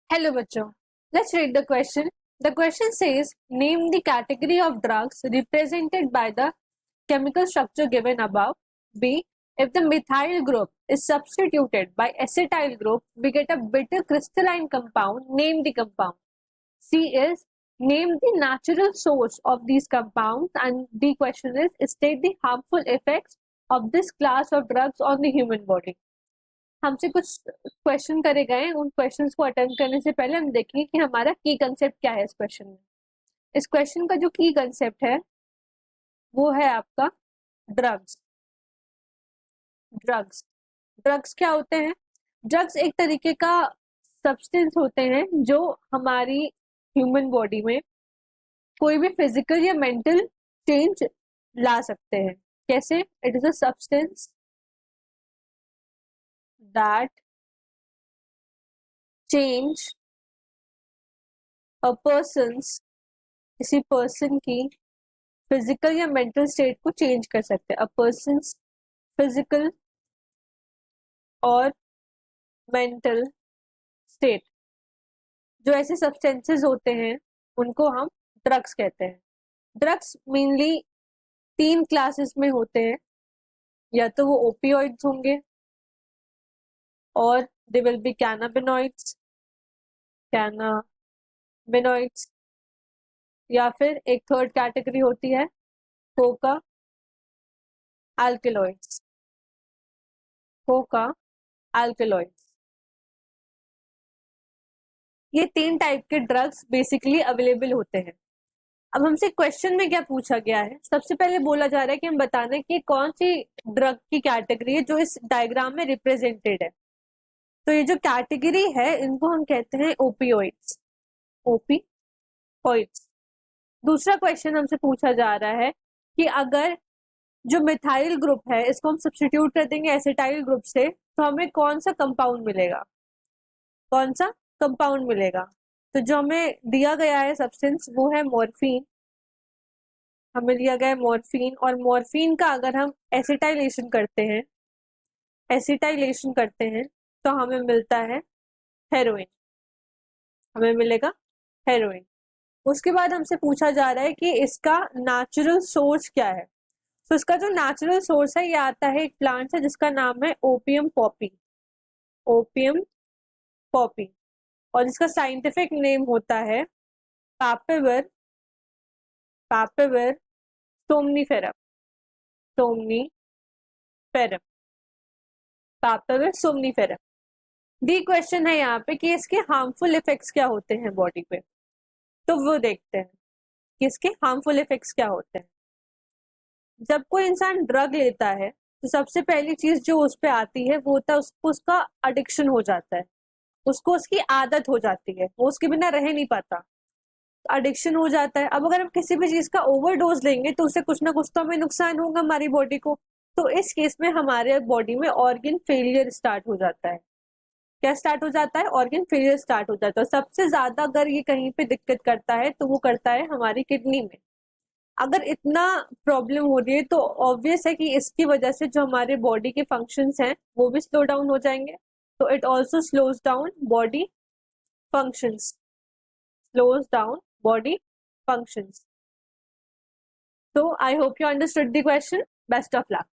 Hello बच्चों, let's read the question. The question says, name the category of drugs represented by the chemical structure given above. B. If the methyl group is substituted by acetyl group, we get a bitter crystalline compound. Name the compound. C is name the natural source of these compounds, and D question is state the harmful effects of this class of drugs on the human body. हमसे कुछ question करे गए, उन questions को attempt करने से पहले हम देखेंगे कि हमारा की कंसेप्ट क्या है इस क्वेश्चन में। इस क्वेश्चन का जो की कंसेप्ट है वो है आपका ड्रग्स। ड्रग्स ड्रग्स क्या होते हैं? ड्रग्स एक तरीके का सब्सटेंस होते हैं जो हमारी ह्यूमन बॉडी में कोई भी फिजिकल या मेंटल चेंज ला सकते हैं। कैसे? It is a substance that change a person's किसी पर्सन की फिजिकल या मेंटल स्टेट को चेंज कर सकते हैं। अ पर्सन्स फिजिकल और मेंटल स्टेट, जो ऐसे सब्सटेंसेस होते हैं उनको हम ड्रग्स कहते हैं। ड्रग्स मेनली 3 क्लासेस में होते हैं, या तो वो ओपियोइड्स होंगे और दे विल बी कैनाबिनॉइड्स, या फिर एक थर्ड कैटेगरी होती है कोका एल्कलॉइड्स। ये 3 टाइप के ड्रग्स बेसिकली अवेलेबल होते हैं। अब हमसे क्वेश्चन में क्या पूछा गया है? सबसे पहले बोला जा रहा है कि हम बताना है कि कौन सी ड्रग की कैटेगरी है जो इस डायग्राम में रिप्रेजेंटेड है। तो ये जो कैटेगरी है इनको हम कहते हैं ओपियोइड्स। दूसरा क्वेश्चन हमसे पूछा जा रहा है कि अगर जो मिथाइल ग्रुप है इसको हम सब्स्टिट्यूट कर देंगे एसिटाइल ग्रुप से, तो हमें कौन सा कंपाउंड मिलेगा? तो जो हमें दिया गया है सब्सटेंस वो है मॉर्फिन। हमें दिया गया है मॉर्फिन, और मॉर्फिन का अगर हम एसिटाइलेशन करते हैं तो हमें मिलता है हेरोइन। उसके बाद हमसे पूछा जा रहा है कि इसका नेचुरल सोर्स क्या है। तो इसका जो नेचुरल सोर्स है ये आता है एक प्लांट से जिसका नाम है ओपियम पॉपी, और इसका साइंटिफिक नेम होता है पापेवर सोमनीफेरम। डी क्वेश्चन है यहाँ पे कि इसके हार्मफुल इफेक्ट्स क्या होते हैं बॉडी पे, तो वो देखते हैं कि इसके हार्मफुल इफेक्ट्स क्या होते हैं। जब कोई इंसान ड्रग लेता है तो सबसे पहली चीज जो उस पे आती है वो होता है उसको उसका एडिक्शन हो जाता है, उसको उसकी आदत हो जाती है, वो उसके बिना रह नहीं पाता, एडिक्शन हो जाता है। अब अगर हम किसी भी चीज का ओवरडोज लेंगे तो उससे कुछ ना कुछ तो हमें नुकसान होगा हमारी बॉडी को। तो इस केस में हमारे बॉडी में ऑर्गन फेलियर स्टार्ट हो जाता है। क्या स्टार्ट हो जाता है? ऑर्गन फेलियर स्टार्ट हो जाता है। सबसे ज्यादा अगर ये कहीं पे दिक्कत करता है तो वो करता है हमारी किडनी में। अगर इतना प्रॉब्लम हो रही है तो ऑब्वियस है कि इसकी वजह से जो हमारे बॉडी के फंक्शंस हैं वो भी स्लो डाउन हो जाएंगे। तो it also slows down body functions. So I hope you understood the question. Best of luck.